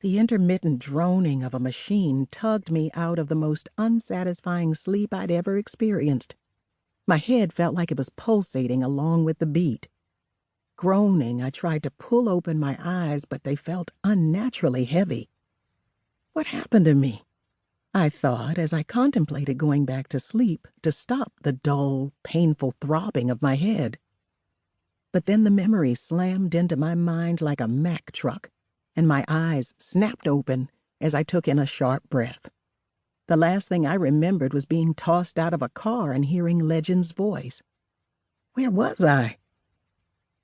The intermittent droning of a machine tugged me out of the most unsatisfying sleep I'd ever experienced. My head felt like it was pulsating along with the beat. Groaning, I tried to pull open my eyes, but they felt unnaturally heavy. What happened to me? I thought as I contemplated going back to sleep to stop the dull, painful throbbing of my head. But then the memory slammed into my mind like a Mack truck, and my eyes snapped open as I took in a sharp breath. The last thing I remembered was being tossed out of a car and hearing Legend's voice. Where was I?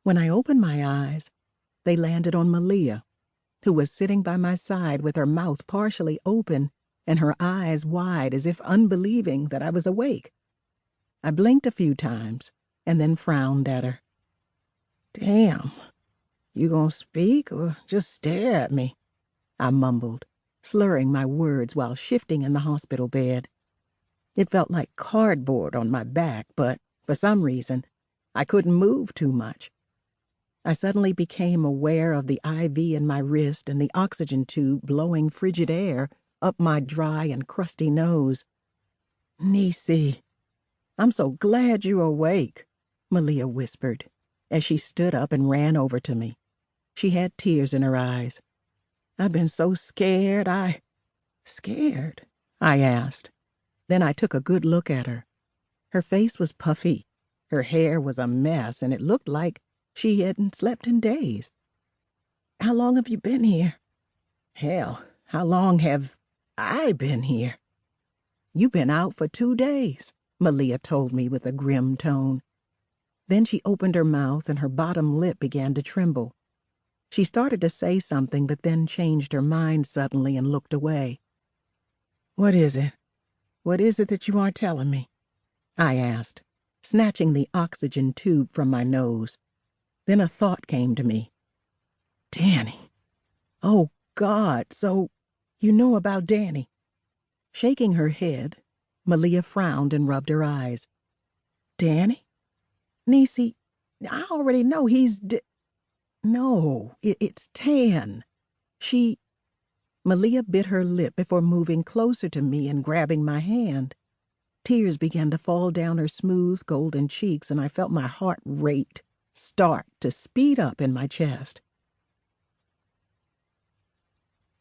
When I opened my eyes, they landed on Maliah, who was sitting by my side with her mouth partially open and her eyes wide as if unbelieving that I was awake. I blinked a few times and then frowned at her. "Damn, you gonna speak or just stare at me?" I mumbled, slurring my words while shifting in the hospital bed. It felt like cardboard on my back, but for some reason, I couldn't move too much. I suddenly became aware of the IV in my wrist and the oxygen tube blowing frigid air up my dry and crusty nose. "Niecy, I'm so glad you're awake," Maliah whispered as she stood up and ran over to me. She had tears in her eyes. "I've been so scared, Scared?" I asked. Then I took a good look at her. Her face was puffy, her hair was a mess, and it looked like she hadn't slept in days. "How long have you been here?" "Hell, how long have I been here?" "You've been out for 2 days," Maliah told me with a grim tone. Then she opened her mouth and her bottom lip began to tremble. She started to say something, but then changed her mind suddenly and looked away. "What is it? What is it that you aren't telling me?" I asked, snatching the oxygen tube from my nose. Then a thought came to me. Danny. Oh, God, so you know about Danny? Shaking her head, Maliah frowned and rubbed her eyes. "Danny? Niecy, I already know he's No, it's Tan. Maliah bit her lip before moving closer to me and grabbing my hand. Tears began to fall down her smooth, golden cheeks, and I felt my heart rate start to speed up in my chest.